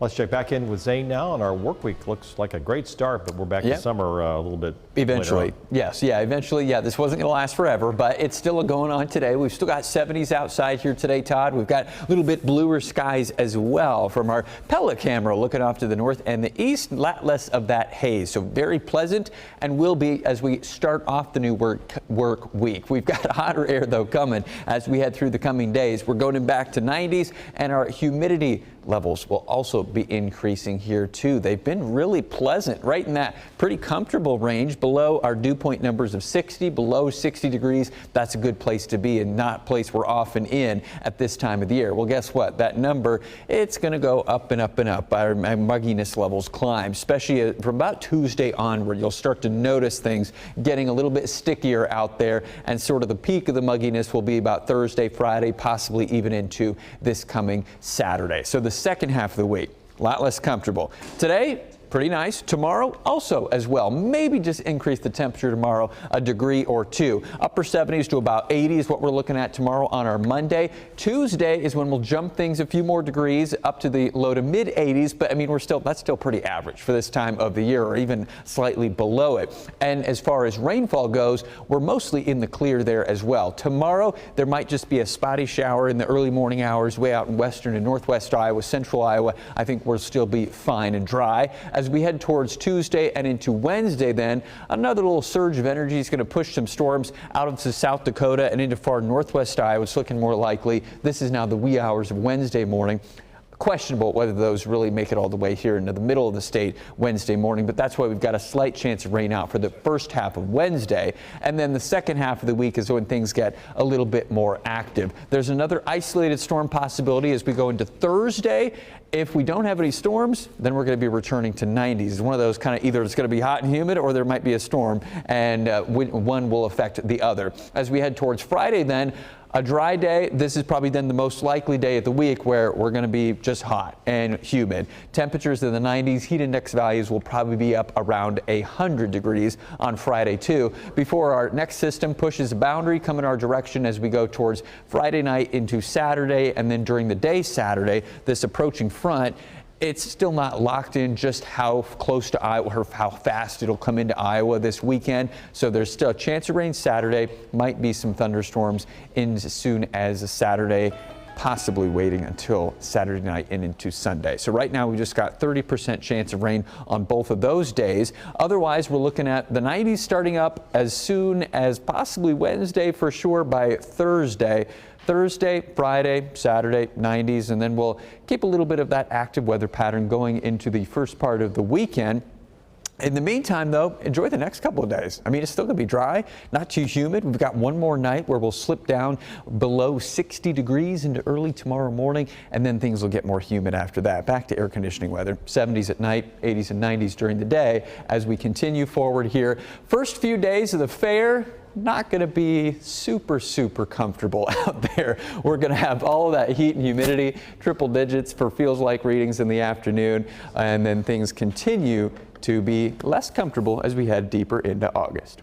Let's check back in with Zane now, and our work week looks like a great start, but we're back to summer a little bit eventually. Yes, eventually. This wasn't going to last forever, but it's still going on today. We've still got 70s outside here today, Todd. We've got a little bit bluer skies as well from our Pella camera looking off to the north and the east. A lot less of that haze, so very pleasant, and will be as we start off the new work week. We've got hotter air though coming as we head through the coming days. We're going back to 90s, and our humidity levels will also be increasing here too. They've been really pleasant, right in that pretty comfortable range below our dew point numbers of 60, below 60 degrees. That's a good place to be and not a place we're often in at this time of the year. Well, guess what? That number, it's going to go up and up and up. Our mugginess levels climb, especially from about Tuesday onward. You'll start to notice things getting a little bit stickier out there, and sort of the peak of the mugginess will be about Thursday, Friday, possibly even into this coming Saturday. So the second half of the week, a lot less comfortable. Today, pretty nice. Tomorrow, also as well. Maybe just increase the temperature tomorrow a degree or two. Upper 70s to about 80 is what we're looking at tomorrow on our Monday. Tuesday is when we'll jump things a few more degrees up to the low to mid 80s. But I mean, that's still pretty average for this time of the year, or even slightly below it. And as far as rainfall goes, we're mostly in the clear there as well. Tomorrow, there might just be a spotty shower in the early morning hours way out in western and northwest Iowa, central Iowa. I think we'll still be fine and dry. As we head towards Tuesday and into Wednesday, then another little surge of energy is going to push some storms out of South Dakota and into far northwest Iowa. It's looking more likely. This is now the wee hours of Wednesday morning. Questionable whether those really make it all the way here into the middle of the state Wednesday morning, but that's why we've got a slight chance of rain out for the first half of Wednesday. And then the second half of the week is when things get a little bit more active. There's another isolated storm possibility as we go into Thursday. If we don't have any storms, then we're going to be returning to 90s. It's one of those kind of either it's going to be hot and humid or there might be a storm, and one will affect the other. As we head towards Friday, then a dry day. This is probably then the most likely day of the week where we're going to be just hot and humid. Temperatures in the 90s. Heat index values will probably be up around 100 degrees on Friday too, before our next system pushes a boundary coming our direction as we go towards Friday night into Saturday, and then during the day Saturday, this approaching front. It's still not locked in just how close to Iowa or how fast it'll come into Iowa this weekend. So there's still a chance of rain Saturday, might be some thunderstorms in as soon as Saturday, possibly waiting until Saturday night and into Sunday. So right now we just got 30% chance of rain on both of those days. Otherwise, we're looking at the 90s starting up as soon as possibly Wednesday for sure by Thursday. Thursday, Friday, Saturday, 90s, and then we'll keep a little bit of that active weather pattern going into the first part of the weekend. In the meantime, though, enjoy the next couple of days. I mean, it's still going to be dry, not too humid. We've got one more night where we'll slip down below 60 degrees into early tomorrow morning, and then things will get more humid after that. Back to air conditioning weather, 70s at night, 80s and 90s during the day as we continue forward here. First few days of the fair, not going to be super comfortable out there. We're going to have all of that heat and humidity, triple digits for feels like readings in the afternoon, and then things continue to be less comfortable as we head deeper into August.